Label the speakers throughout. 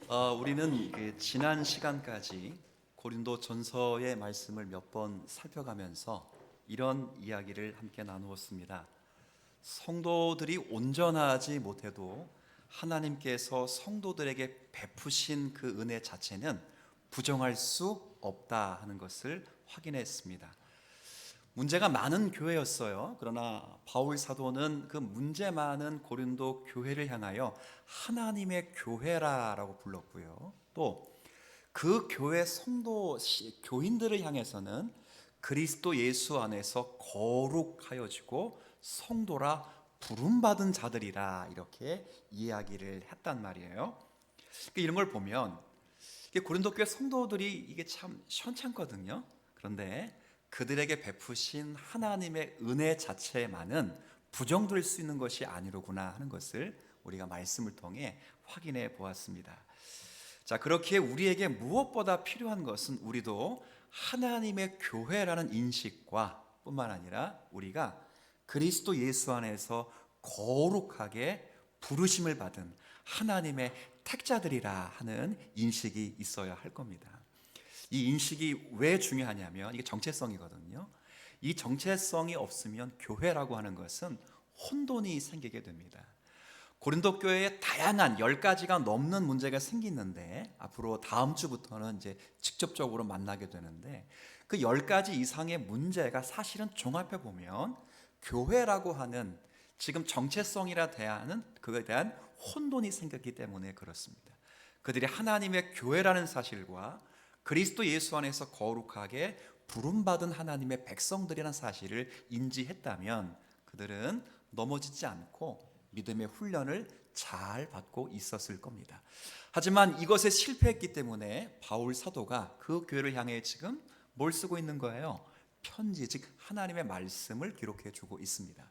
Speaker 1: 우리는 지난 시간까지 고린도 전서의 말씀을 몇 번 살펴가면서 이런 이야기를 함께 나누었습니다. 성도들이 온전하지 못해도 하나님께서 성도들에게 베푸신 그 은혜 자체는 부정할 수 없다 하는 것을 확인했습니다. 문제가 많은 교회였어요. 그러나 바울 사도는 그 문제 많은 고린도 교회를 향하여 하나님의 교회라고 불렀고요. 또 그 교회 성도 교인들을 향해서는 그리스도 예수 안에서 거룩하여지고 성도라 부름받은 자들이라 이렇게 이야기를 했단 말이에요. 이런 걸 보면 고린도 교회 성도들이 이게 참 시원찮거든요. 그런데 그들에게 베푸신 하나님의 은혜 자체만은 부정될 수 있는 것이 아니로구나 하는 것을 우리가 말씀을 통해 확인해 보았습니다. 자, 그렇기에 우리에게 무엇보다 필요한 것은 우리도 하나님의 교회라는 인식과 뿐만 아니라 우리가 그리스도 예수 안에서 거룩하게 부르심을 받은 하나님의 택자들이라 하는 인식이 있어야 할 겁니다. 이 인식이 왜 중요하냐면 이게 정체성이거든요. 이 정체성이 없으면 교회라고 하는 것은 혼돈이 생기게 됩니다. 고린도 교회에 다양한 10가지가 넘는 문제가 생기는데 앞으로 다음 주부터는 이제 직접적으로 만나게 되는데 그 10가지 이상의 문제가 사실은 종합해 보면 교회라고 하는 지금 정체성이라 대하는 그거에 대한 혼돈이 생겼기 때문에 그렇습니다. 그들이 하나님의 교회라는 사실과 그리스도 예수 안에서 거룩하게 부름받은 하나님의 백성들이라는 사실을 인지했다면 그들은 넘어지지 않고 믿음의 훈련을 잘 받고 있었을 겁니다. 하지만 이것에 실패했기 때문에 바울 사도가 그 교회를 향해 지금 뭘 쓰고 있는 거예요? 편지, 즉 하나님의 말씀을 기록해 주고 있습니다.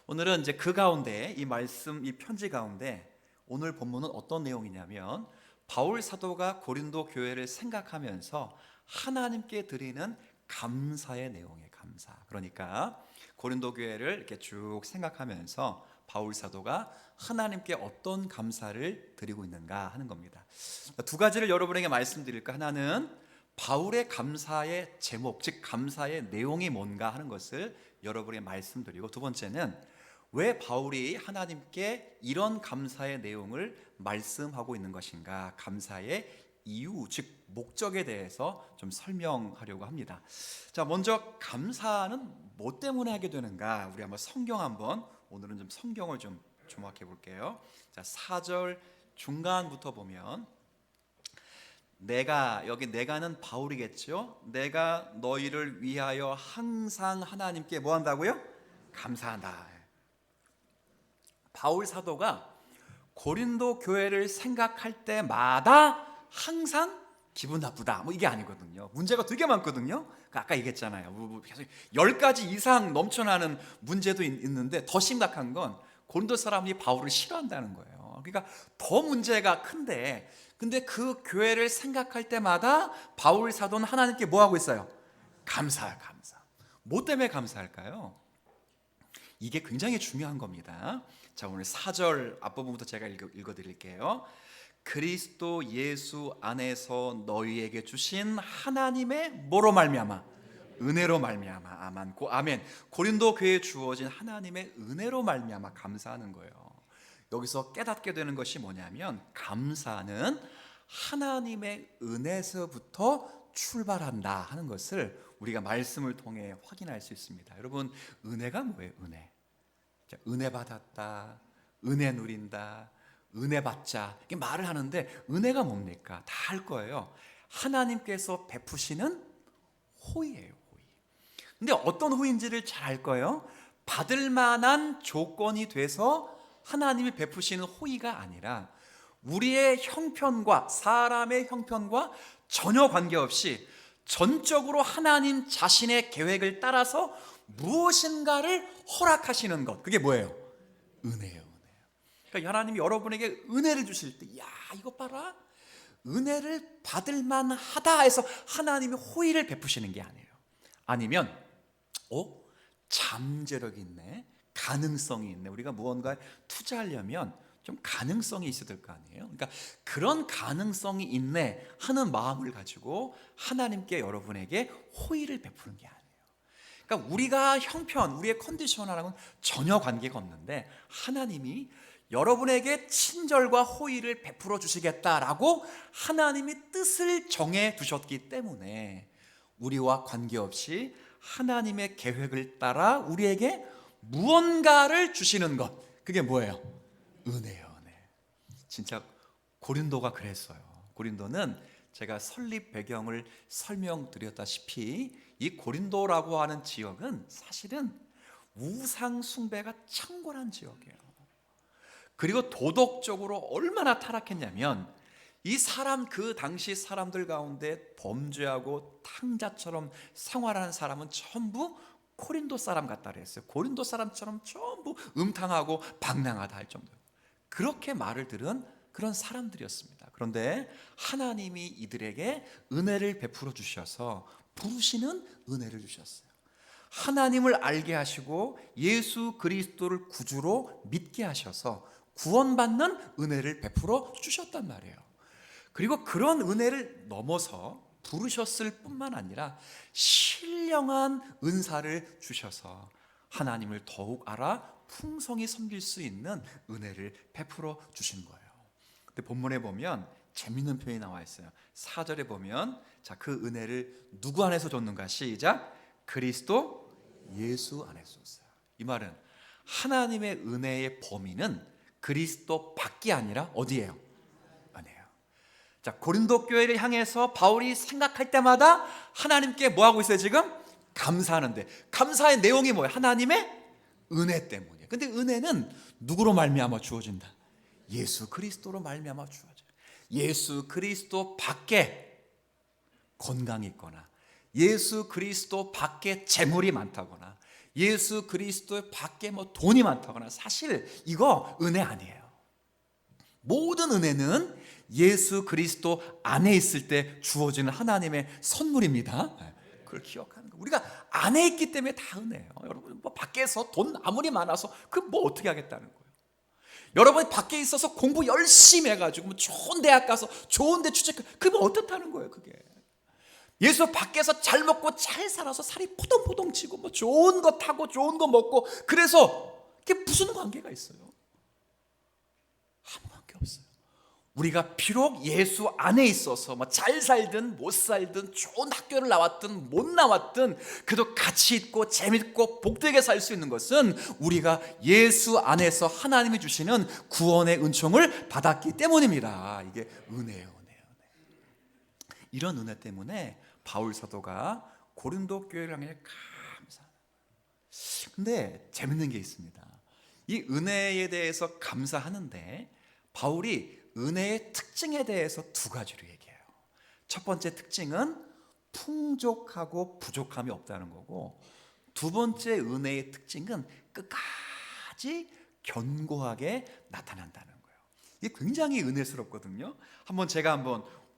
Speaker 1: 오늘은 이제 그 가운데 이 말씀, 이 편지 가운데 오늘 본문은 어떤 내용이냐면 바울 사도가 고린도 교회를 생각하면서 하나님께 드리는 감사의 내용이에요. 감사. 그러니까 고린도 교회를 이렇게 쭉 생각하면서 바울 사도가 하나님께 어떤 감사를 드리고 있는가 하는 겁니다. 두 가지를 여러분에게 말씀드릴까. 하나는 바울의 감사의 제목, 즉 감사의 내용이 뭔가 하는 것을 여러분에게 말씀드리고, 두 번째는 왜 바울이 하나님께 이런 감사의 내용을 말씀하고 있는 것인가, 감사의 이유, 즉 목적에 대해서 좀 설명하려고 합니다. 자, 먼저 감사는 뭐 때문에 하게 되는가? 우리 한번 성경 한번, 오늘은 좀 성경을 좀 주목해 볼게요. 자, 4절 중간부터 보면 여기 내가는 바울이겠죠. 내가 너희를 위하여 항상 하나님께 뭐 한다고요? 감사한다. 바울 사도가 고린도 교회를 생각할 때마다 항상 기분 나쁘다 뭐 이게 아니거든요. 문제가 되게 많거든요. 아까 얘기했잖아요. 계속 10가지 이상 넘쳐나는 문제도 있는데 더 심각한 건 고린도 사람이 바울을 싫어한다는 거예요. 그러니까 더 문제가 큰데, 근데 그 교회를 생각할 때마다 바울 사도는 하나님께 뭐 하고 있어요? 감사. 뭐 때문에 감사할까요? 이게 굉장히 중요한 겁니다. 자, 오늘 4절 앞부분부터 제가 읽어드릴게요. 그리스도 예수 안에서 너희에게 주신 하나님의 뭐로 말미암아? 은혜로 말미암아. 아멘. 고린도 교회에 주어진 하나님의 은혜로 말미암아 감사하는 거예요. 여기서 깨닫게 되는 것이 뭐냐면 감사는 하나님의 은혜에서부터 출발한다 하는 것을 우리가 말씀을 통해 확인할 수 있습니다. 여러분, 은혜가 뭐예요? 은혜 받았다, 은혜 누린다, 은혜 받자, 이렇게 말을 하는데 은혜가 뭡니까? 다 할 거예요. 하나님께서 베푸시는 호의예요. 호의. 근데 어떤 호의인지를 잘 알 거예요. 받을 만한 조건이 돼서 하나님이 베푸시는 호의가 아니라 우리의 형편과 사람의 형편과 전혀 관계없이 전적으로 하나님 자신의 계획을 따라서 무엇인가를 허락하시는 것, 그게 뭐예요? 은혜예요. 그러니까 하나님이 여러분에게 은혜를 주실 때, 야, 이것 봐라, 은혜를 받을 만하다 해서 하나님이 호의를 베푸시는 게 아니에요. 아니면 잠재력이 있네, 가능성이 있네, 우리가 무언가에 투자하려면 좀 가능성이 있어야 될 거 아니에요. 그러니까 그런 가능성이 있네 하는 마음을 가지고 하나님께 여러분에게 호의를 베푸는 게 아니에요. 그러니까 우리가 형편, 우리의 컨디션하고는 전혀 관계가 없는데 하나님이 여러분에게 친절과 호의를 베풀어 주시겠다라고 하나님이 뜻을 정해 두셨기 때문에 우리와 관계없이 하나님의 계획을 따라 우리에게 무언가를 주시는 것, 그게 뭐예요? 은혜예요, 은혜. 진짜 고린도가 그랬어요. 고린도는 제가 설립 배경을 설명드렸다시피 이 고린도라고 하는 지역은 사실은 우상 숭배가 창궐한 지역이에요. 그리고 도덕적으로 얼마나 타락했냐면 이 사람, 그 당시 사람들 가운데 범죄하고 탕자처럼 생활하는 사람은 전부 고린도 사람 같다 그랬어요. 고린도 사람처럼 전부 음탕하고 방랑하다 할 정도로 그렇게 말을 들은 그런 사람들이었습니다. 그런데 하나님이 이들에게 은혜를 베풀어 주셔서 부르시는 은혜를 주셨어요. 하나님을 알게 하시고 예수 그리스도를 구주로 믿게 하셔서 구원받는 은혜를 베풀어 주셨단 말이에요. 그리고 그런 은혜를 넘어서 부르셨을 뿐만 아니라 신령한 은사를 주셔서 하나님을 더욱 알아 풍성히 섬길 수 있는 은혜를 베풀어 주신 거예요. 근데 본문에 보면 재밌는 표현이 나와 있어요. 4절에 보면 자, 그 은혜를 누구 안에서 줬는가? 시작. 그리스도 예수 안에서 줬어요. 이 말은 하나님의 은혜의 범위는 그리스도 밖이 아니라 어디예요? 안에요. 자, 고린도 교회를 향해서 바울이 생각할 때마다 하나님께 뭐 하고 있어요? 지금 감사하는데 감사의 내용이 뭐예요? 하나님의 은혜 때문이에요. 근데 은혜는 누구로 말미암아 주어진다? 예수 그리스도로 말미암아 주어져요. 예수 그리스도 밖에 건강이 있거나 예수 그리스도 밖에 재물이 많다거나 예수 그리스도 밖에 뭐 돈이 많다거나 사실 이거 은혜 아니에요. 모든 은혜는 예수 그리스도 안에 있을 때 주어지는 하나님의 선물입니다. 그걸 기억하는 거예요. 우리가 안에 있기 때문에 다 은혜예요. 여러분 뭐 밖에서 돈 아무리 많아서 그 뭐 어떻게 하겠다는 거예요. 여러분이 밖에 있어서 공부 열심히 해가지고 뭐 좋은 대학 가서 좋은 데 취직, 그러면 어떻다는 거예요 그게. 예수 밖에서 잘 먹고 잘 살아서 살이 포동포동 치고 뭐 좋은 거 타고 좋은 거 먹고 그래서 그게 무슨 관계가 있어요? 아무 관계 없어요. 우리가 비록 예수 안에 있어서 뭐 잘 살든 못 살든 좋은 학교를 나왔든 못 나왔든 그래도 가치 있고 재밌고 복되게 살 수 있는 것은 우리가 예수 안에서 하나님이 주시는 구원의 은총을 받았기 때문입니다. 이게 은혜예요, 은혜예요. 이런 은혜 때문에 바울 사도가 고린도 교회를 향해 감사하는 거예요. 근데 재밌는 게 있습니다. 이 은혜에 대해서 감사하는데 바울이 은혜의 특징에 대해서 두 가지로 얘기해요. 첫 번째 특징은 풍족하고 부족함이 없다는 거고, 두 번째 은혜의 특징은 끝까지 견고하게 나타난다는 거예요. 이게 굉장히 은혜스럽거든요. 제가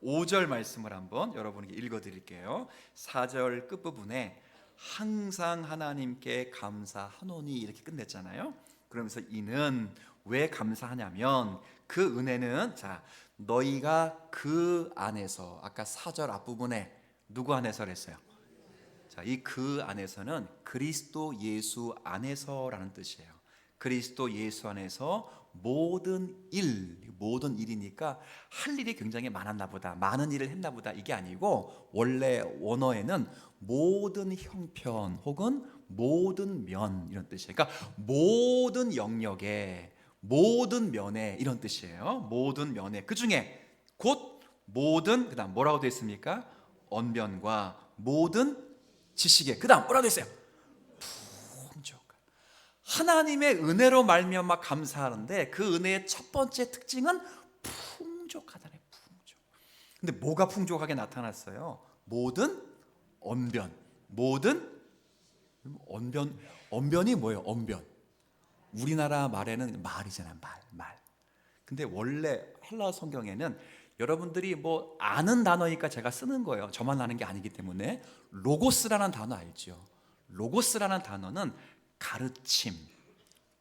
Speaker 1: 5절 말씀을 여러분에게 읽어드릴게요. 4절 끝부분에 항상 하나님께 감사하노니 이렇게 끝냈잖아요. 그러면서 이는 왜 감사하냐면 그 은혜는 자 너희가 그 안에서 아까 4절 앞부분에 누구 안에서 그랬어요? 자, 이 그 안에서는 그리스도 예수 안에서라는 뜻이에요. 그리스도 예수 안에서 모든 일이니까 할 일이 굉장히 많았나 보다, 많은 일을 했나 보다 이게 아니고 원래 원어에는 모든 형편 혹은 모든 면 이런 뜻이에요. 그러니까 모든 영역에 모든 면에 이런 뜻이에요. 모든 면에 그 중에 곧 모든 그다음 뭐라고 되어 있습니까? 언변과 모든 지식에 그다음 뭐라고 되어 있어요? 풍족한 하나님의 은혜로 말미암아 감사하는데 그 은혜의 첫 번째 특징은 풍족하다네. 풍족. 근데 뭐가 풍족하게 나타났어요? 모든 언변, 모든 언변이 뭐예요? 언변. 우리나라 말에는 말이잖아요. 말. 근데 원래 헬라어 성경에는 여러분들이 뭐 아는 단어니까 제가 쓰는 거예요. 저만 아는 게 아니기 때문에 로고스라는 단어 알죠? 로고스라는 단어는 가르침,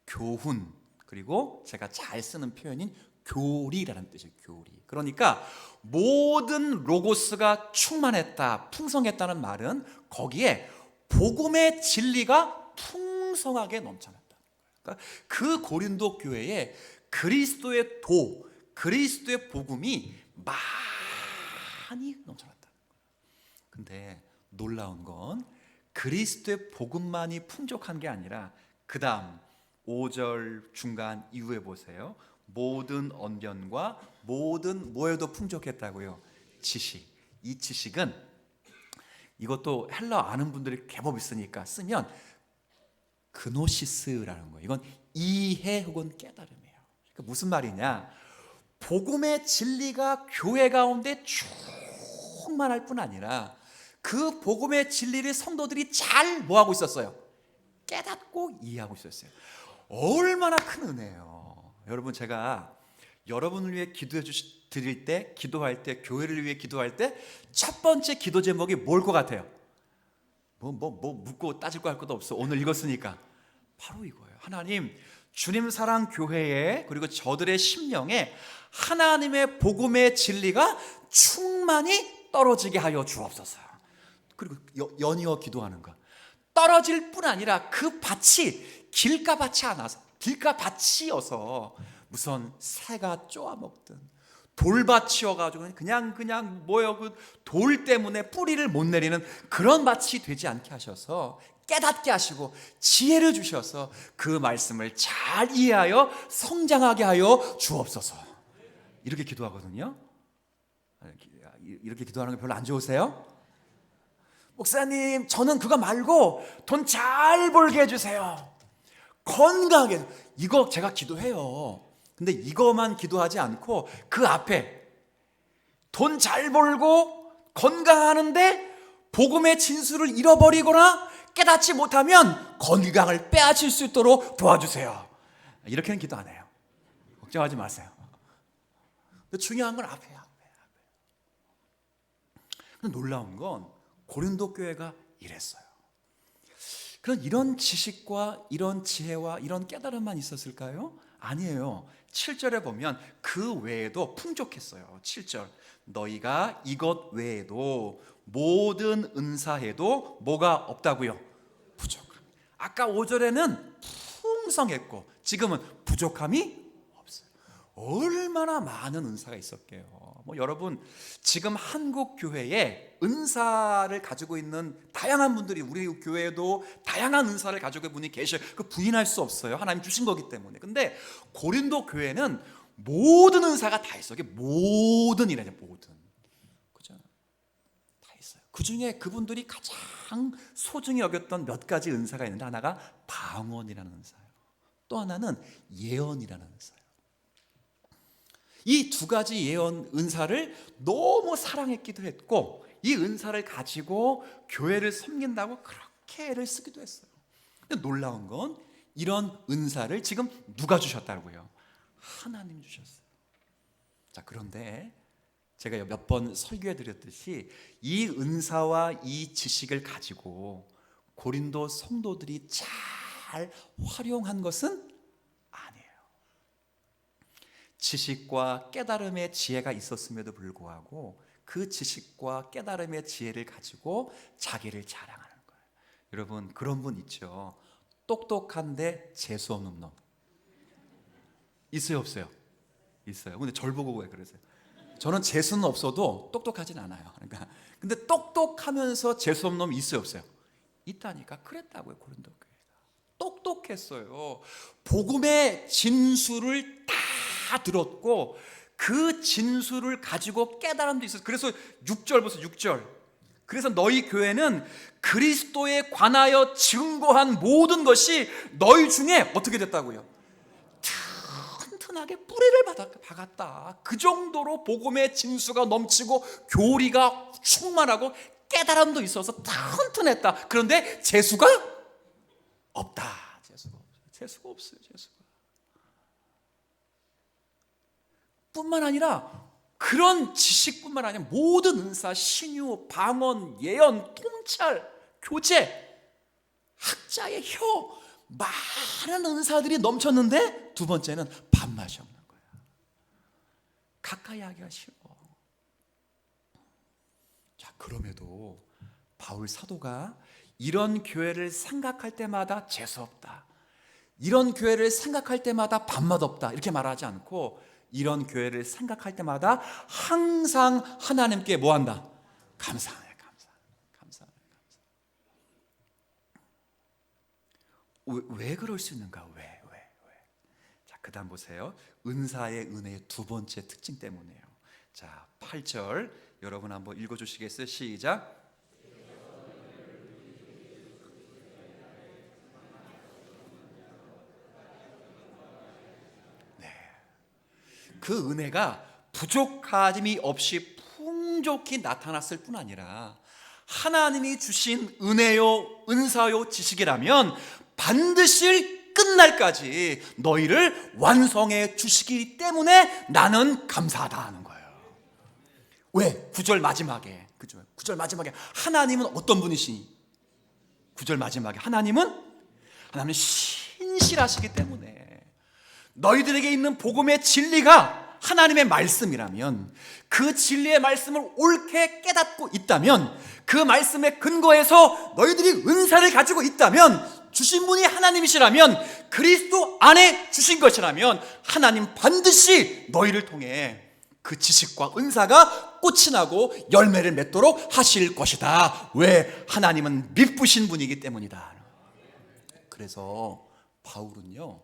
Speaker 1: 교훈, 그리고 제가 잘 쓰는 표현인 교리라는 뜻이에요. 교리. 그러니까 모든 로고스가 충만했다, 풍성했다는 말은 거기에 복음의 진리가 풍성하게 넘쳐났다. 그러니까 그 고린도 교회에 그리스도의 그리스도의 복음이 많이 넘쳐났다. 근데 놀라운 건 그리스도의 복음만이 풍족한 게 아니라 그 다음 5절 중간 이후에 보세요. 모든 언변과 모든 뭐에도 풍족했다고요. 지식. 이 지식은 이것도 헬라어 아는 분들이 제법 있으니까 쓰면 그노시스라는 거예요. 이건 이해 혹은 깨달음이에요. 그러니까 무슨 말이냐? 복음의 진리가 교회 가운데 충만할 뿐 아니라 그 복음의 진리를 성도들이 잘 뭐하고 있었어요? 깨닫고 이해하고 있었어요. 얼마나 큰 은혜예요. 여러분, 제가 여러분을 위해 드릴 때, 기도할 때, 교회를 위해 기도할 때 첫 번째 기도 제목이 뭘 것 같아요? 묻고 따질 거 할 것도 없어. 오늘 읽었으니까 바로 이거예요. 하나님, 주님 사랑 교회에 그리고 저들의 심령에 하나님의 복음의 진리가 충만히 떨어지게 하여 주옵소서. 그리고 연이어 기도하는 것. 떨어질 뿐 아니라 그 밭이 길가밭이어서 무슨 새가 쪼아먹든 돌밭이어가지고 그냥 뭐요, 그 돌 때문에 뿌리를 못 내리는 그런 밭이 되지 않게 하셔서 깨닫게 하시고 지혜를 주셔서 그 말씀을 잘 이해하여 성장하게 하여 주옵소서. 이렇게 기도하거든요. 이렇게 기도하는 거 별로 안 좋으세요? 목사님, 저는 그거 말고 돈 잘 벌게 해주세요. 건강하게. 이거 제가 기도해요. 근데 이거만 기도하지 않고 그 앞에 돈 잘 벌고 건강하는데 복음의 진수를 잃어버리거나 깨닫지 못하면 건강을 빼앗을 수 있도록 도와주세요. 이렇게는 기도 안 해요. 걱정하지 마세요. 근데 중요한 건 앞에. 근데 놀라운 건 고린도 교회가 이랬어요. 그럼 이런 지식과 이런 지혜와 이런 깨달음만 있었을까요? 아니에요. 7절에 보면 그 외에도 풍족했어요. 7절. 너희가 이것 외에도 모든 은사에도 뭐가 없다고요? 부족함. 아까 5절에는 풍성했고 지금은 부족함이 없어요. 얼마나 많은 은사가 있었게요. 여러분, 지금 한국 교회에 은사를 가지고 있는 다양한 분들이 우리 교회에도 다양한 은사를 가지고 있는 분이 계셔요. 그 부인할 수 없어요. 하나님 주신 거기 때문에. 근데 고린도 교회는 모든 은사가 다 있어요. 이게 모든이라죠. 모든. 그죠? 다 있어요. 그 중에 그분들이 가장 소중히 여겼던 몇 가지 은사가 있는데 하나가 방언이라는 은사예요. 또 하나는 예언이라는 은사예요. 이 두 가지 예언 은사를 너무 사랑했기도 했고 이 은사를 가지고 교회를 섬긴다고 그렇게 애를 쓰기도 했어요. 근데 놀라운 건 이런 은사를 지금 누가 주셨다고요? 하나님 주셨어요. 자, 그런데 제가 몇 번 설교해 드렸듯이 이 은사와 이 지식을 가지고 고린도 성도들이 잘 활용한 것은 아니에요. 지식과 깨달음의 지혜가 있었음에도 불구하고 그 지식과 깨달음의 지혜를 가지고 자기를 자랑하는 거예요. 여러분, 그런 분 있죠. 똑똑한데 재수 없는 놈. 있어요, 없어요? 있어요. 근데 절 보고 왜 그러세요? 저는 재수는 없어도 똑똑하진 않아요. 그러니까 근데 똑똑하면서 재수 없는 놈 있어요, 없어요? 있다니까. 그랬다고요, 고린도 교회가. 똑똑했어요. 복음의 진수를 다 들었고 그 진수를 가지고 깨달음도 있었어요. 그래서 6절 보세요. 6절. 그래서 너희 교회는 그리스도에 관하여 증거한 모든 것이 너희 중에 어떻게 됐다고요? 튼튼하게 뿌리를 박았다. 그 정도로 복음의 진수가 넘치고 교리가 충만하고 깨달음도 있어서 튼튼했다. 그런데 재수가 없다. 재수가 없어요. 뿐만 아니라 그런 지식뿐만 아니라 모든 은사, 신유, 방언, 예언, 통찰, 교제, 학자의 혀, 많은 은사들이 넘쳤는데 두 번째는 밥맛이 없는 거야. 가까이 하기가 싫어. 자, 그럼에도 바울 사도가 이런 교회를 생각할 때마다 재수없다, 이런 교회를 생각할 때마다 밥맛 없다 이렇게 말하지 않고 이런 교회를 생각할 때마다 항상 하나님께 뭐한다? 감사하네. 왜 그럴 수 있는가? 왜? 자, 그 다음 보세요. 은사의 은혜의 두 번째 특징 때문이에요. 자, 8절 여러분 한번 읽어주시겠어요? 시작. 네, 그 은혜가 부족함이 없이 풍족히 나타났을 뿐 아니라 하나님이 주신 은혜요 은사요 지식이라면 반드시 끝날까지 너희를 완성해 주시기 때문에 나는 감사하다 하는 거예요. 왜? 9절 마지막에, 그죠? 9절 마지막에 하나님은 어떤 분이시니? 9절 마지막에 하나님은 신실하시기 때문에 너희들에게 있는 복음의 진리가 하나님의 말씀이라면, 그 진리의 말씀을 옳게 깨닫고 있다면, 그 말씀의 근거에서 너희들이 은사를 가지고 있다면, 주신 분이 하나님이시라면, 그리스도 안에 주신 것이라면 하나님 반드시 너희를 통해 그 지식과 은사가 꽃이 나고 열매를 맺도록 하실 것이다. 왜? 하나님은 미쁘신 분이기 때문이다. 그래서 바울은요,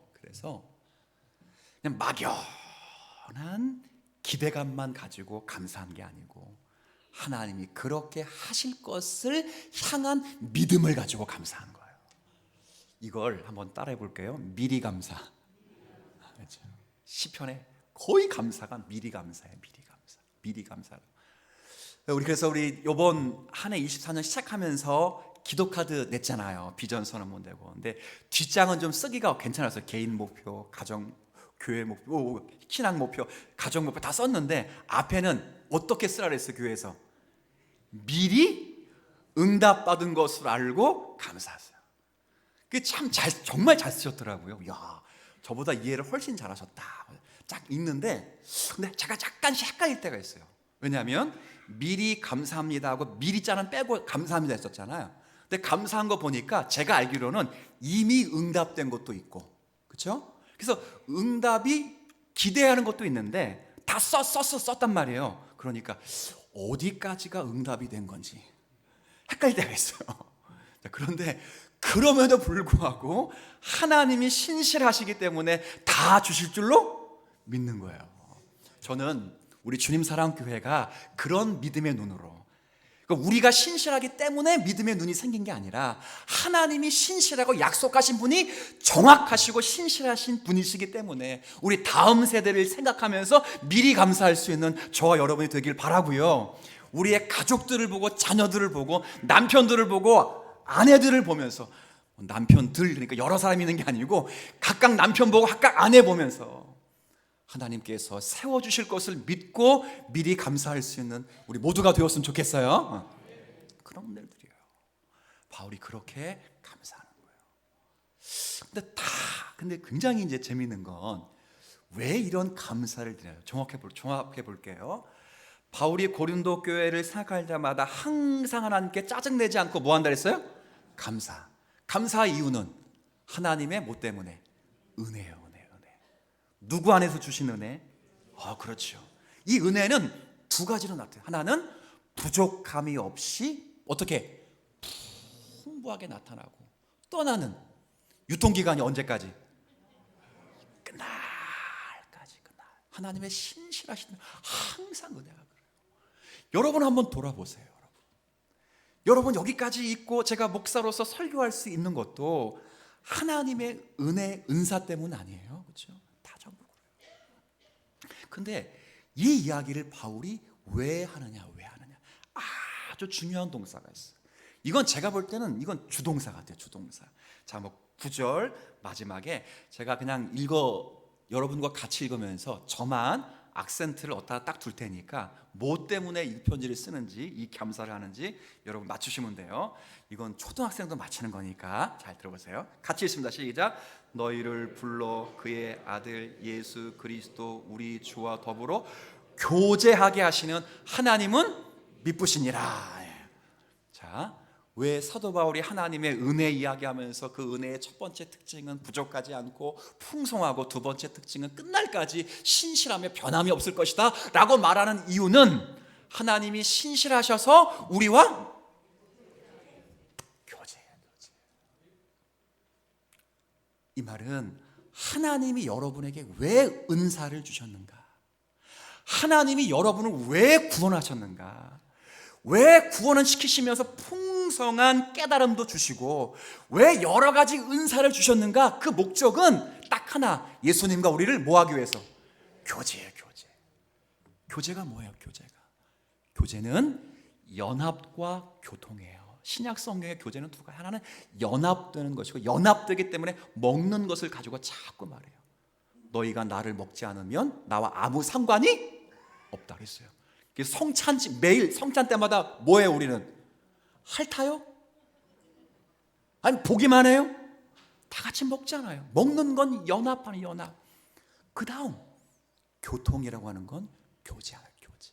Speaker 1: 그냥 막연한 기대감만 가지고 감사한 게 아니고 하나님이 그렇게 하실 것을 향한 믿음을 가지고 감사한 거예요. 이걸 한번 따라해 볼게요. 미리 감사. 그렇죠? 시편에 거의 감사가 미리 감사예요. 미리 감사. 그래서 우리 이번 한 해 24년 시작하면서 기도 카드 냈잖아요. 비전 선언문 내고. 근데 뒷장은 좀 쓰기가 괜찮았어요. 개인 목표, 가정, 교회 목표, 신앙 목표, 가정 목표 다 썼는데 앞에는 어떻게 쓰라 그랬어요? 교회에서 미리 응답받은 것을 알고 감사하세요. 그게 참 정말 잘 쓰셨더라고요. 야, 저보다 이해를 훨씬 잘하셨다. 쫙 읽는데 근데 제가 약간 헷갈릴 때가 있어요. 왜냐하면 미리 감사합니다 하고 미리 자는 빼고 감사합니다 했었잖아요. 근데 감사한 거 보니까 제가 알기로는 이미 응답된 것도 있고, 그렇죠? 그래서 응답이 기대하는 것도 있는데 다 썼단 말이에요. 그러니까 어디까지가 응답이 된 건지 헷갈릴 때가 있어요. 그런데 그럼에도 불구하고 하나님이 신실하시기 때문에 다 주실 줄로 믿는 거예요. 저는 우리 주님 사랑교회가 그런 믿음의 눈으로, 그러니까 우리가 신실하기 때문에 믿음의 눈이 생긴 게 아니라 하나님이 신실하고 약속하신 분이 정확하시고 신실하신 분이시기 때문에 우리 다음 세대를 생각하면서 미리 감사할 수 있는 저와 여러분이 되길 바라고요. 우리의 가족들을 보고 자녀들을 보고 남편들을 보고 아내들을 보면서, 남편들 그러니까 여러 사람이 있는 게 아니고 각각 남편 보고 각각 아내 보면서 하나님께서 세워주실 것을 믿고 미리 감사할 수 있는 우리 모두가 되었으면 좋겠어요. 그런 분들이에요. 바울이 그렇게 감사하는 거예요. 근데 굉장히 이제 재미있는 건 왜 이런 감사를 드려요? 종합해 볼게요. 바울이 고린도 교회를 생각할 때마다 항상 하나님께 짜증내지 않고 뭐 한다 그랬어요? 감사 이유는 하나님의 뭐 때문에? 은혜예요. 누구 안에서 주신 은혜? 그렇죠. 이 은혜는 두 가지로 나타나요. 하나는 부족함이 없이 어떻게 풍부하게 나타나고, 또 하나는 유통기간이 언제까지? 끝날까지. 하나님의 신실하신 항상 은혜가 그래요. 여러분 한번 돌아보세요. 여러분 여기까지 있고 제가 목사로서 설교할 수 있는 것도 하나님의 은혜, 은사 때문 아니에요. 그렇죠? 근데 이 이야기를 바울이 왜 하느냐? 아주 중요한 동사가 있어요. 이건 제가 볼 때는 이건 주동사 같아요. 주동사. 자, 9절 마지막에 제가 그냥 여러분과 같이 읽으면서 저만 악센트를 어디다 딱 둘 테니까 뭐 때문에 이 편지를 쓰는지, 이 감사를 하는지 여러분 맞추시면 돼요. 이건 초등학생도 맞히는 거니까 잘 들어보세요. 같이 읽습니다. 시작. 너희를 불러 그의 아들 예수 그리스도 우리 주와 더불어 교제하게 하시는 하나님은 미쁘시니라. 자, 왜 사도 바울이 하나님의 은혜 이야기하면서 그 은혜의 첫 번째 특징은 부족하지 않고 풍성하고 두 번째 특징은 끝날까지 신실하며 변함이 없을 것이다 라고 말하는 이유는 하나님이 신실하셔서 우리와 교제해요. 이 말은 하나님이 여러분에게 왜 은사를 주셨는가, 하나님이 여러분을 왜 구원하셨는가, 왜 구원을 시키시면서 풍성한 깨달음도 주시고 왜 여러 가지 은사를 주셨는가, 그 목적은 딱 하나, 예수님과 우리를 뭐하기 위해서? 교제예요. 교제가 뭐예요? 교제는 연합과 교통이에요. 신약 성경의 교제는 두 가지, 하나는 연합되는 것이고, 연합되기 때문에 먹는 것을 가지고 자꾸 말해요. 너희가 나를 먹지 않으면 나와 아무 상관이 없다 그랬어요. 성찬, 매일 성찬 때마다 뭐예요? 우리는 핥아요? 아니 보기만 해요? 다 같이 먹잖아요. 먹는 건 연합하는 연합. 그 다음 교통이라고 하는 건 교제하는 교제.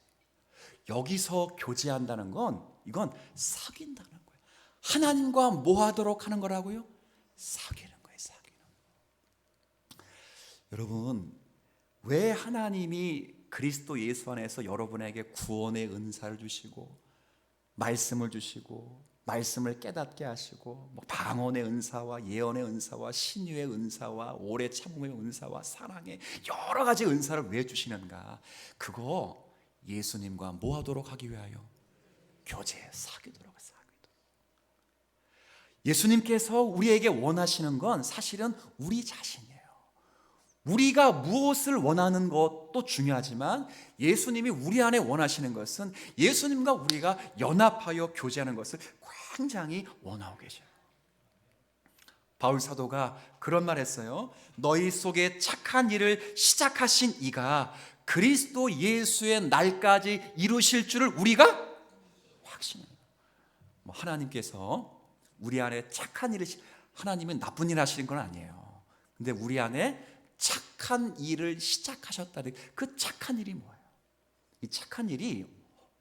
Speaker 1: 여기서 교제한다는 건 이건 사귄다는 거예요. 하나님과 뭐 하도록 하는 거라고요? 사귀는 거예요. 여러분, 왜 하나님이 그리스도 예수 안에서 여러분에게 구원의 은사를 주시고 말씀을 주시고 말씀을 깨닫게 하시고 방언의 은사와 예언의 은사와 신유의 은사와 오래 참음의 은사와 사랑의 여러 가지 은사를 왜 주시는가? 그거 예수님과 뭐 하도록 하기 위하여? 교제, 사귀도록. 예수님께서 우리에게 원하시는 건 사실은 우리 자신이에요. 우리가 무엇을 원하는 것도 중요하지만 예수님이 우리 안에 원하시는 것은 예수님과 우리가 연합하여 교제하는 것을 굉장히 원하고 계셔요. 바울 사도가 그런 말 했어요. 너희 속에 착한 일을 시작하신 이가 그리스도 예수의 날까지 이루실 줄을 우리가 확신해요. 하나님께서 우리 안에 착한 일을, 하나님은 나쁜 일 하시는 건 아니에요. 근데 우리 안에 착한 일을 시작하셨다는 그 착한 일이 뭐예요? 이 착한 일이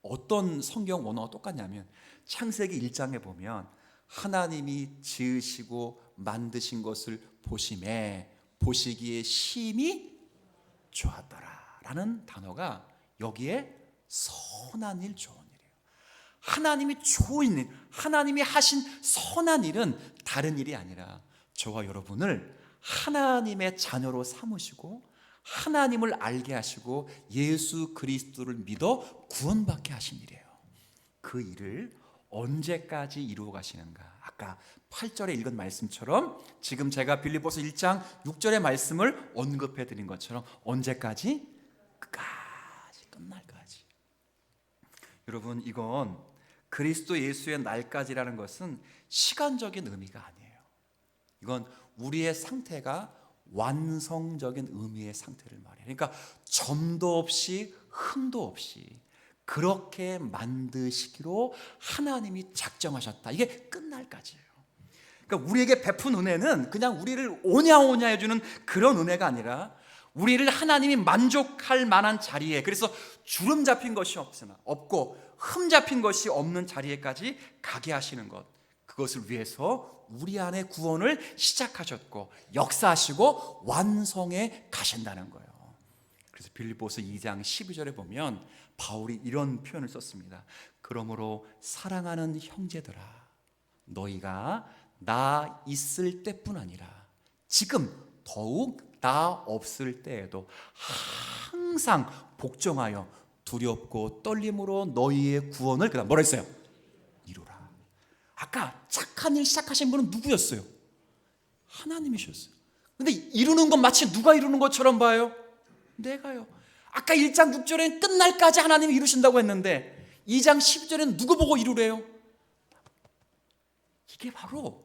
Speaker 1: 어떤 성경 원어가 똑같냐면 창세기 1장에 보면 하나님이 지으시고 만드신 것을 보시기에 심히 좋았더라 라는 단어가 여기에 선한 일, 좋은 일이에요. 하나님이 좋은 일, 하나님이 하신 선한 일은 다른 일이 아니라 저와 여러분을 하나님의 자녀로 삼으시고 하나님을 알게 하시고 예수 그리스도를 믿어 구원받게 하신 일이에요. 그 일을 언제까지 이루어 가시는가? 아까 8절에 읽은 말씀처럼 지금 제가 빌립보서 1장 6절의 말씀을 언급해 드린 것처럼 언제까지? 끝까지, 끝날까지. 여러분, 이건 그리스도 예수의 날까지라는 것은 시간적인 의미가 아니에요. 이건 우리의 상태가 완성적인 의미의 상태를 말해요. 그러니까 점도 없이 흠도 없이 그렇게 만드시기로 하나님이 작정하셨다. 이게 끝날까지예요. 그러니까 우리에게 베푼 은혜는 그냥 우리를 오냐오냐 해주는 그런 은혜가 아니라 우리를 하나님이 만족할 만한 자리에, 그래서 주름 잡힌 것이 없고 흠 잡힌 것이 없는 자리에까지 가게 하시는 것, 그것을 위해서 우리 안에 구원을 시작하셨고 역사하시고 완성해 가신다는 거예요. 그래서 빌립보서 2장 12절에 보면 바울이 이런 표현을 썼습니다. 그러므로 사랑하는 형제들아, 너희가 나 있을 때뿐 아니라 지금 더욱 나 없을 때에도 항상 복종하여 두렵고 떨림으로 너희의 구원을, 그다음 뭐라 했어요? 이루라. 아까 착한 일 시작하신 분은 누구였어요? 하나님이셨어요. 근데 이루는 건 마치 누가 이루는 것처럼 봐요? 내가요. 아까 1장 6절에는 끝날까지 하나님이 이루신다고 했는데 2장 12절에는 누구 보고 이루래요? 이게 바로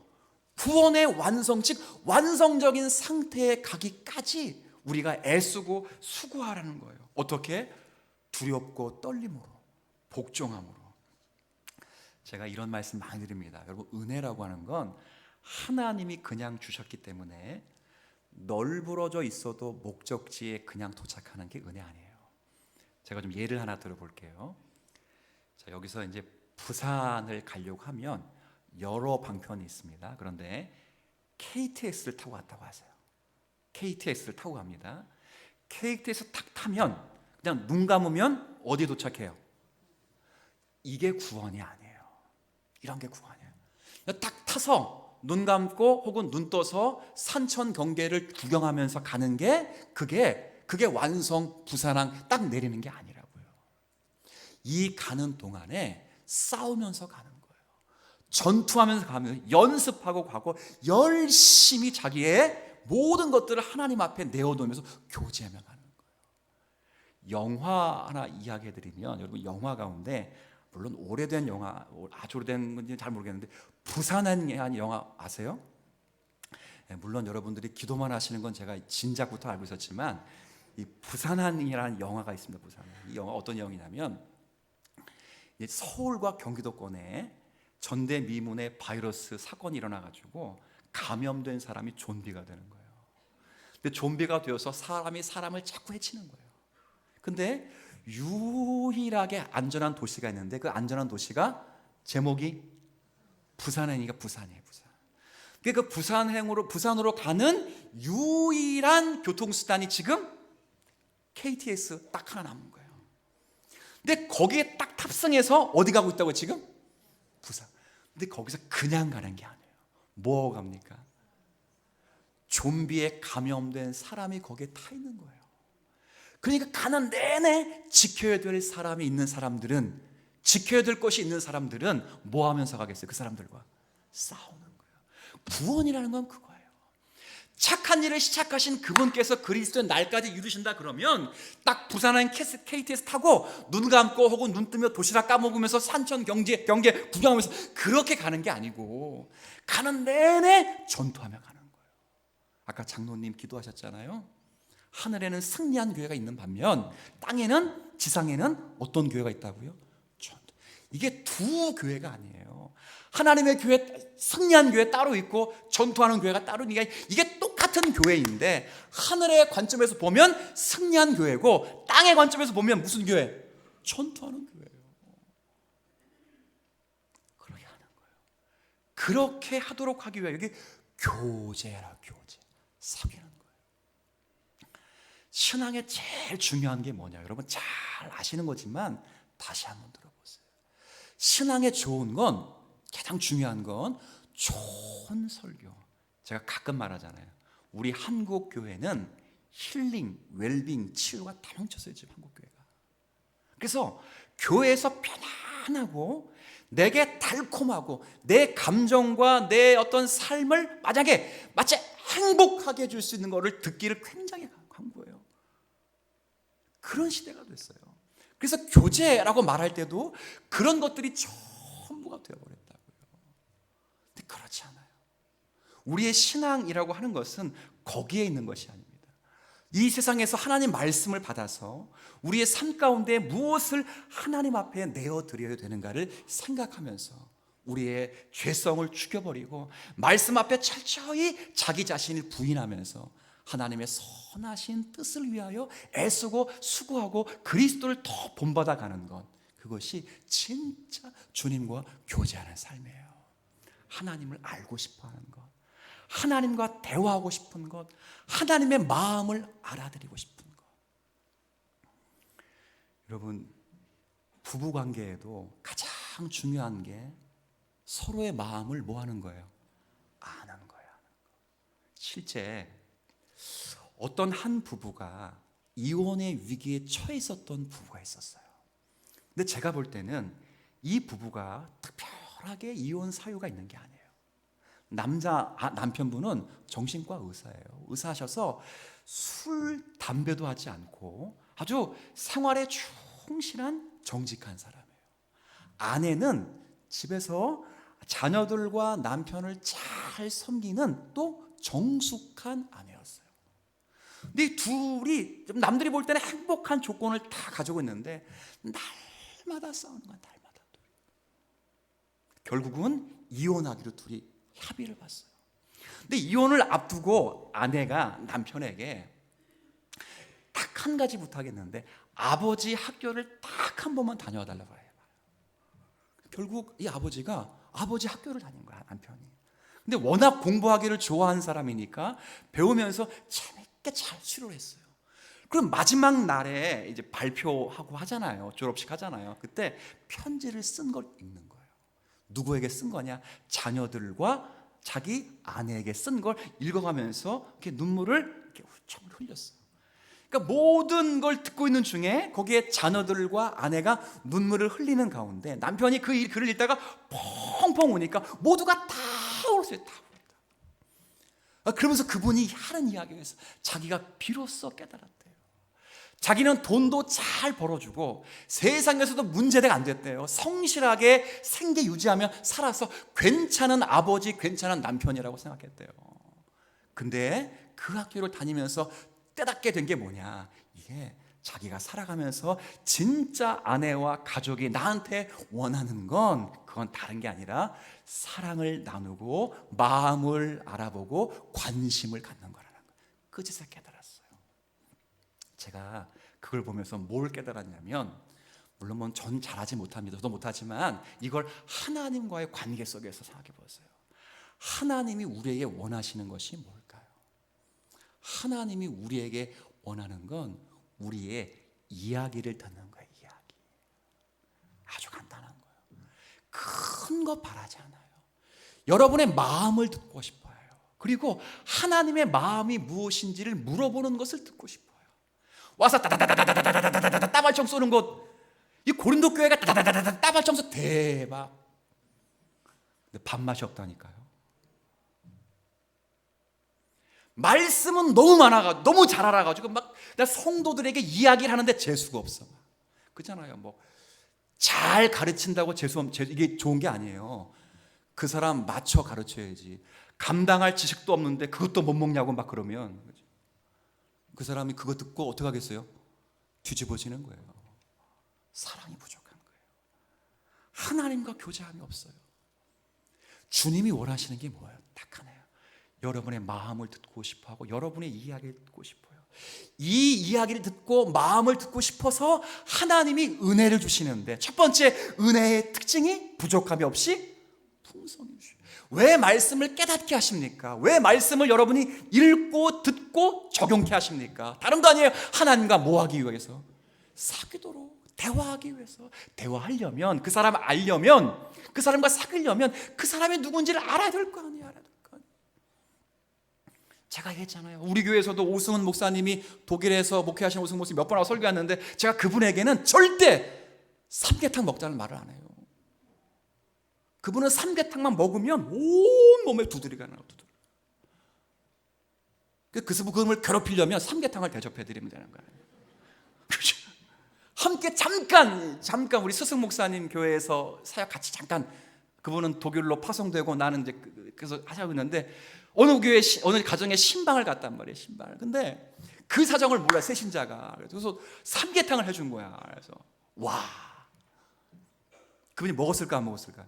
Speaker 1: 구원의 완성, 즉 완성적인 상태에 가기까지 우리가 애쓰고 수고하라는 거예요. 어떻게? 두렵고 떨림으로, 복종함으로. 제가 이런 말씀 많이 드립니다. 여러분, 은혜라고 하는 건 하나님이 그냥 주셨기 때문에 널브러져 있어도 목적지에 그냥 도착하는 게 은혜 아니에요. 제가 좀 예를 하나 들어볼게요. 자, 여기서 이제 부산을 가려고 하면 여러 방편이 있습니다. 그런데 KTX를 타고 갔다고 하세요. KTX를 타고 갑니다. KTX 탁 타면 그냥 눈 감으면 어디에 도착해요? 이게 구원이 아니에요. 이런 게 구원이에요. 딱 타서 눈 감고 혹은 눈 떠서 산천 경계를 구경하면서 가는 게 그게 완성 부산항 딱 내리는 게 아니라고요. 이 가는 동안에 싸우면서 가는 거예요. 전투하면서 가면 연습하고 가고 열심히 자기의 모든 것들을 하나님 앞에 내어놓으면서 교제하며 가는 거예요. 영화 하나 이야기해드리면, 여러분, 영화 가운데 물론 오래된 영화, 아주 오래된 건지 잘 모르겠는데 부산행이라는 영화 아세요? 물론 여러분들이 기도만 하시는 건 제가 진작부터 알고 있었지만 이 부산행이라는 영화가 있습니다. 부산행. 이 영화 어떤 영화냐면 서울과 경기도권에 전대미문의 바이러스 사건이 일어나가지고 감염된 사람이 좀비가 되는 거예요. 근데 좀비가 되어서 사람이 사람을 자꾸 해치는 거예요. 근데 유일하게 안전한 도시가 있는데 그 안전한 도시가 제목이 부산행이가 부산이에요. 부산. 그 부산으로 가는 유일한 교통수단이 지금 KTX 딱 하나 남은 거예요. 근데 거기에 딱 탑승해서 어디 가고 있다고 지금? 부산. 근데 거기서 그냥 가는 게 아니에요. 뭐 갑니까? 좀비에 감염된 사람이 거기에 타 있는 거예요. 그러니까 가는 내내 지켜야 될 사람이 있는 사람들은, 지켜야 될 것이 있는 사람들은 뭐 하면서 가겠어요? 그 사람들과 싸우는 거예요. 구원이라는 건 그거예요. 착한 일을 시작하신 그분께서 그리스도의 날까지 이루신다 그러면 딱 부산행 KTX 타고 눈 감고 혹은 눈 뜨며 도시락 까먹으면서 산천 경계 구경하면서 그렇게 가는 게 아니고 가는 내내 전투하며 가는 거예요. 아까 장로님 기도하셨잖아요. 하늘에는 승리한 교회가 있는 반면 땅에는, 지상에는 어떤 교회가 있다고요? 전투. 이게 두 교회가 아니에요. 하나님의 교회, 승리한 교회 따로 있고 전투하는 교회가 따로 있는 게, 이게 똑같은 교회인데 하늘의 관점에서 보면 승리한 교회고 땅의 관점에서 보면 무슨 교회? 전투하는 교회예요. 그렇게 하는 거예요. 그렇게 하도록 하기 위해 여기 교제라, 교제. 사귀는 거예요. 신앙에 제일 중요한 게 뭐냐? 여러분 잘 아시는 거지만 다시 한번 들어보세요. 신앙에 좋은 건, 가장 중요한 건 좋은 설교. 제가 가끔 말하잖아요. 우리 한국 교회는 힐링, 웰빙, 치유가 다 뭉쳤어요. 지금 한국 교회가. 그래서 교회에서 편안하고 내게 달콤하고 내 감정과 내 어떤 삶을 만약에 마치 행복하게 해줄 수 있는 것을 듣기를 굉장히 광고해요. 그런 시대가 됐어요. 그래서 교제라고 말할 때도 그런 것들이 전부가 되어버렸다고요. 근데 그렇지 않아요. 우리의 신앙이라고 하는 것은 거기에 있는 것이 아닙니다. 이 세상에서 하나님 말씀을 받아서 우리의 삶 가운데 무엇을 하나님 앞에 내어드려야 되는가를 생각하면서 우리의 죄성을 죽여버리고 말씀 앞에 철저히 자기 자신을 부인하면서 하나님의 선하신 뜻을 위하여 애쓰고 수고하고 그리스도를 더 본받아가는 것, 그것이 진짜 주님과 교제하는 삶이에요. 하나님을 알고 싶어하는 것, 하나님과 대화하고 싶은 것, 하나님의 마음을 알아들이고 싶은 것. 여러분, 부부관계에도 가장 중요한 게 서로의 마음을 뭐 하는 거예요? 아는 거예요. 실제 어떤 한 부부가 이혼의 위기에 처해 있었던 부부가 있었어요. 근데 제가 볼 때는 이 부부가 특별하게 이혼 사유가 있는 게 아니에요. 남편분은 정신과 의사예요. 의사하셔서 술, 담배도 하지 않고 아주 생활에 충실한 정직한 사람이에요. 아내는 집에서 자녀들과 남편을 잘 섬기는 또 정숙한 아내였어요. 근데 이 둘이 좀 남들이 볼 때는 행복한 조건을 다 가지고 있는데 날마다 싸우는 거야. 날마다. 결국은 이혼하기로 둘이 합의를 봤어요. 근데 이혼을 앞두고 아내가 남편에게 딱 한 가지 부탁했는데 아버지 학교를 딱 한 번만 다녀와 달라고 해요. 결국 이 아버지가 아버지 학교를 다닌 거야, 남편이. 근데 워낙 공부하기를 좋아하는 사람이니까 배우면서 재밌게 잘 수료를 했어요. 그럼 마지막 날에 이제 발표하고 하잖아요. 졸업식 하잖아요. 그때 편지를 쓴 걸 읽는 거예요. 누구에게 쓴 거냐? 자녀들과 자기 아내에게 쓴 걸 읽어가면서 이렇게 눈물을 이렇게 훌쩍 흘렸어요. 그러니까 모든 걸 듣고 있는 중에 거기에 자녀들과 아내가 눈물을 흘리는 가운데 남편이 그 글을 읽다가 펑펑 우니까 모두가 다 울었어요. 다 울었다. 그러면서 그분이 하는 이야기에서 자기가 비로소 깨달았대요. 자기는 돈도 잘 벌어주고 세상에서도 문제가 안 됐대요. 성실하게 생계 유지하며 살아서 괜찮은 아버지, 괜찮은 남편이라고 생각했대요. 근데 그 학교를 다니면서 깨닫게 된 게 뭐냐? 이게 자기가 살아가면서 진짜 아내와 가족이 나한테 원하는 건 그건 다른 게 아니라 사랑을 나누고 마음을 알아보고 관심을 갖는 거라는 거예요. 그제서 깨달았어요. 제가 그걸 보면서 뭘 깨달았냐면, 물론 뭐 전 잘하지 못합니다. 저도 못하지만 이걸 하나님과의 관계 속에서 생각해 보세요. 하나님이 우리에게 원하시는 것이 뭘까요? 하나님이 우리에게 원하는 건 우리의 이야기를 듣는 거예요. 이야기. 아주 간단한 거예요. 큰 거 바라지 않아요. 여러분의 마음을 듣고 싶어요. 그리고 하나님의 마음이 무엇인지를 물어보는 것을 듣고 싶어요. 와서 따다다다다다다다다다 따발총 쏘는 것, 이 고린도 교회가 따다다다다 따발총 쏘 대박. 근데 밥맛이 없다니까요. 말씀은 너무 많아가지고 너무 잘 알아가지고 막 성도들에게 이야기를 하는데 재수가 없어. 그렇잖아요. 뭐 잘 가르친다고 이게 좋은 게 아니에요. 그 사람 맞춰 가르쳐야지. 감당할 지식도 없는데 그것도 못 먹냐고 막 그러면 그 사람이 그거 듣고 어떻게 하겠어요? 뒤집어지는 거예요. 사랑이 부족한 거예요. 하나님과 교제함이 없어요. 주님이 원하시는 게 뭐예요? 딱 하나예요. 여러분의 마음을 듣고 싶어하고 여러분의 이야기를 듣고 싶어요. 이 이야기를 듣고 마음을 듣고 싶어서 하나님이 은혜를 주시는데, 첫 번째 은혜의 특징이 부족함이 없이 풍성히 주셔요. 왜 말씀을 깨닫게 하십니까? 왜 말씀을 여러분이 읽고 듣고 적용케 하십니까? 다른 거 아니에요. 하나님과 뭐 하기 위해서? 사귀도록, 대화하기 위해서. 대화하려면, 그 사람을 알려면, 그 사람과 사귀려면 그 사람이 누군지를 알아야 될 거 아니에요. 제가 얘기했잖아요. 우리 교회에서도 오승훈 목사님이 독일에서 목회하신 오승훈 목사님 몇 번 하고 설교했는데, 제가 그분에게는 절대 삼계탕 먹자는 말을 안 해요. 그분은 삼계탕만 먹으면 온 몸에 두드리가 나요. 그분을 괴롭히려면 삼계탕을 대접해 드리면 되는 거예요. 그렇죠? 함께 잠깐 우리 스승 목사님 교회에서 사역 같이 잠깐, 그분은 독일로 파송되고 나는 이제 그래서 하자고 했는데, 어느 가정에 신방을 갔단 말이에요. 신방을. 근데 그 사정을 몰라, 새신자가. 그래서 삼계탕을 해준 거야. 그래서 와, 그분이 먹었을까 안 먹었을까?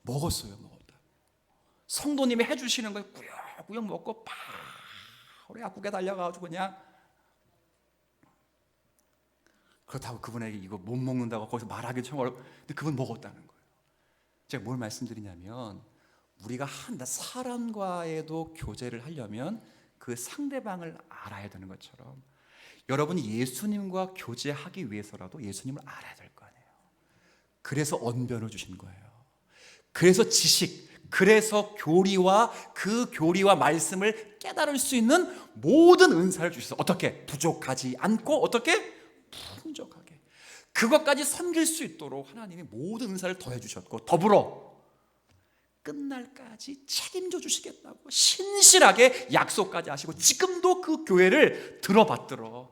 Speaker 1: 먹었어요. 먹었다. 성도님이 해주시는 걸 꾸역꾸역 먹고 바로 약국에 달려가지고 그냥. 그렇다고 그분에게 이거 못 먹는다고 거기서 말하기 참 어렵고, 근데 그분 먹었다는 거예요. 제가 뭘 말씀드리냐면, 우리가 사람과에도 교제를 하려면 그 상대방을 알아야 되는 것처럼, 여러분이 예수님과 교제하기 위해서라도 예수님을 알아야 될 거 아니에요. 그래서 언변을 주신 거예요. 그래서 지식, 그래서 교리와 그 교리와 말씀을 깨달을 수 있는 모든 은사를 주셔서 어떻게 부족하지 않고 어떻게 풍족하게 그것까지 섬길 수 있도록 하나님이 모든 은사를 더해 주셨고, 더불어 끝날까지 책임져 주시겠다고 신실하게 약속까지 하시고, 지금도 그 교회를 들어받들어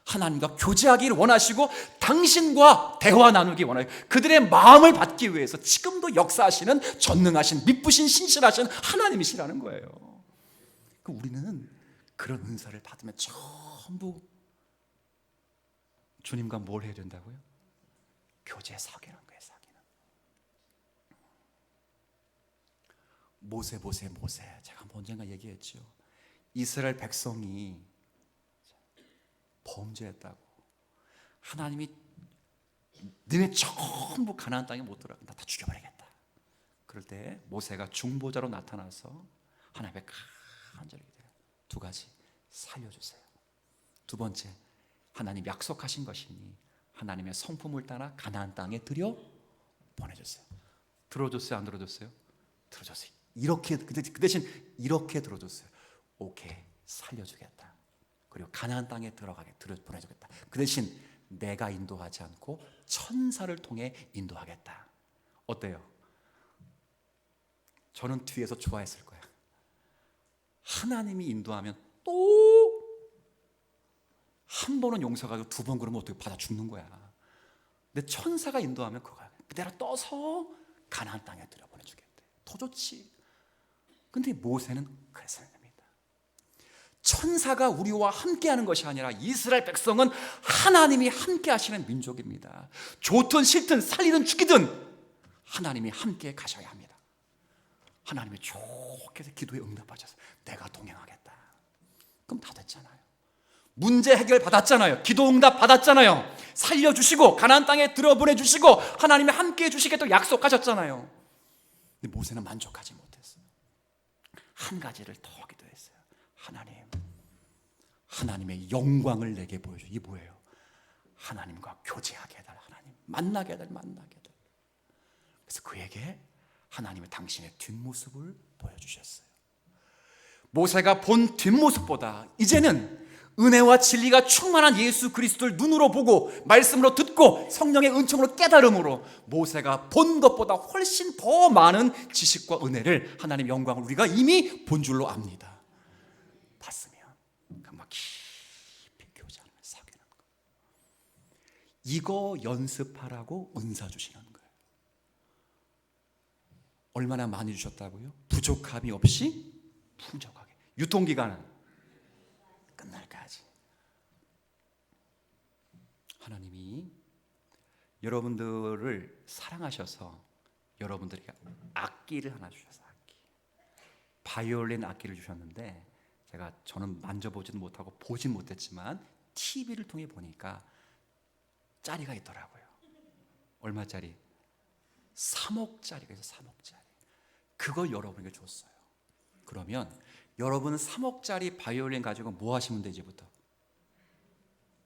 Speaker 1: 하나님과 교제하기를 원하시고 당신과 대화 나누기 원하요. 그들의 마음을 받기 위해서 지금도 역사하시는 전능하신, 미쁘신, 신실하신 하나님이시라는 거예요. 우리는 그런 은사를 받으면 전부 주님과 뭘 해야 된다고요? 교제에 서기는 거예요. 서기는. 모세 제가 언젠가 얘기했죠. 이스라엘 백성이 범죄했다고 하나님이 너네 전부 가나안 땅에 못 들어간다, 다 죽여버리겠다. 그럴 때 모세가 중보자로 나타나서 하나님의 간절히 기도해요. 두 가지, 살려주세요. 두 번째, 하나님 약속하신 것이니 하나님의 성품을 따라 가나안 땅에 들여 보내줬어요. 들어줬어요? 안 들어줬어요? 들어줬어요. 이렇게 그 대신 이렇게 들어줬어요. 오케이, 살려주겠다. 그리고 가나안 땅에 들어가게 보내주겠다. 그 대신 내가 인도하지 않고 천사를 통해 인도하겠다. 어때요? 저는 뒤에서 좋아했을 거야. 하나님이 인도하면 또 한 번은 용서가지고 두 번 그러면 어떻게 받아 죽는 거야. 근데 천사가 인도하면 그거야. 그대로 떠서 가나안 땅에 들여보내주겠대. 더 좋지. 근데 모세는 그래서 됩니다. 천사가 우리와 함께하는 것이 아니라 이스라엘 백성은 하나님이 함께하시는 민족입니다. 좋든 싫든 살리든 죽이든 하나님이 함께 가셔야 합니다. 하나님이 좋게 기도에 응답하셔서 내가 동행하겠다. 그럼 다 됐잖아요. 문제 해결 받았잖아요. 기도 응답 받았잖아요. 살려주시고 가나안 땅에 들어보내주시고 하나님이 함께해 주시겠다고 약속하셨잖아요. 근데 모세는 만족하지 못했어요. 한 가지를 더 기도했어요. 하나님의 영광을 내게 보여줘. 이게 뭐예요? 하나님과 교제하게 해달라. 하나님 만나게 해달라. 그래서 그에게 하나님의 당신의 뒷모습을 보여주셨어요. 모세가 본 뒷모습보다 이제는 은혜와 진리가 충만한 예수 그리스도를 눈으로 보고 말씀으로 듣고 성령의 은총으로 깨달음으로 모세가 본 것보다 훨씬 더 많은 지식과 은혜를, 하나님의 영광을 우리가 이미 본 줄로 압니다. 봤으면 그만 깊이 교제하면 사귀는 거예요. 이거 연습하라고 은사 주시는 거예요. 얼마나 많이 주셨다고요? 부족함이 없이 풍족하게. 유통기간은 끝날까지. 하나님이 여러분들을 사랑하셔서 여러분들에게 악기를 하나 주셨어요. 악기. 바이올린 악기를 주셨는데 저는 만져보지는 못하고 보진 못했지만 TV를 통해 보니까 짜리가 있더라고요. 얼마짜리? 3억짜리가 있어요. 3억짜리. 그걸 여러분에게 줬어요. 그러면 여러분 3억짜리 바이올린 가지고 뭐 하시면 되지? 부터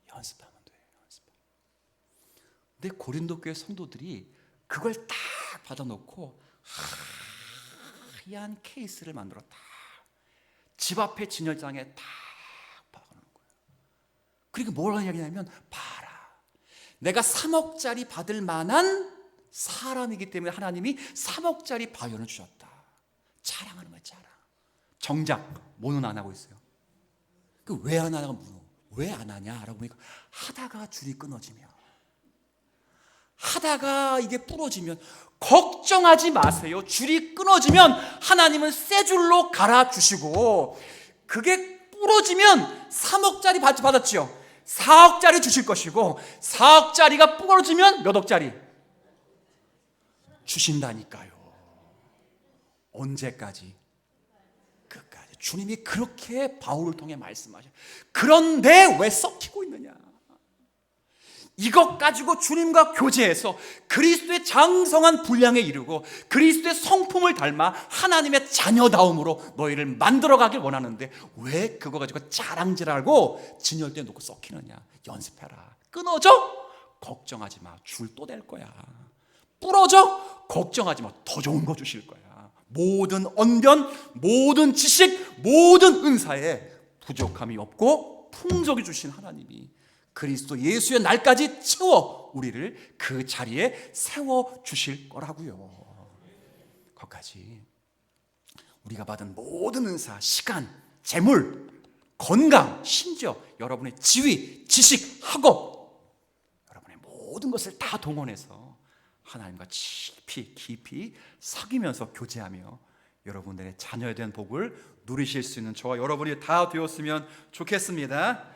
Speaker 1: 연습하면 돼요. 근데 고린도 교회 성도들이 그걸 딱 받아놓고 하얀 케이스를 만들어 딱 집 앞에 진열장에 딱 박아놓은 거예요. 그리고 뭘 하냐면, 봐라, 내가 3억짜리 받을 만한 사람이기 때문에 하나님이 3억짜리 바이올린을 주셨다. 자랑하는 거야, 자랑. 정작 뭐는 안 하고 있어요. 그 왜 안 하냐고 물어. 왜 안 하냐? 라고 보니까 하다가 줄이 끊어지면, 하다가 이게 부러지면 걱정하지 마세요. 줄이 끊어지면 하나님은 새 줄로 갈아주시고, 그게 부러지면 3억짜리 받았죠. 4억짜리 주실 것이고, 4억짜리가 부러지면 몇 억짜리 주신다니까요. 언제까지? 끝까지. 주님이 그렇게 바울을 통해 말씀하셔요. 그런데 왜 썩히고 있느냐? 이것 가지고 주님과 교제해서 그리스도의 장성한 분량에 이르고 그리스도의 성품을 닮아 하나님의 자녀다움으로 너희를 만들어가길 원하는데 왜 그거 가지고 자랑질하고 진열대에 놓고 썩히느냐? 연습해라. 끊어져? 걱정하지 마. 줄 또 댈 거야. 부러져? 걱정하지 마. 더 좋은 거 주실 거야. 모든 언변, 모든 지식, 모든 은사에 부족함이 없고 풍족이 주신 하나님이 그리스도 예수의 날까지 채워 우리를 그 자리에 세워 주실 거라고요. 거기까지 우리가 받은 모든 은사, 시간, 재물, 건강, 심지어 여러분의 지위, 지식, 학업, 여러분의 모든 것을 다 동원해서 하나님과 깊이 사귀면서 교제하며 여러분들의 자녀에 대한 복을 누리실 수 있는 저와 여러분이 다 되었으면 좋겠습니다.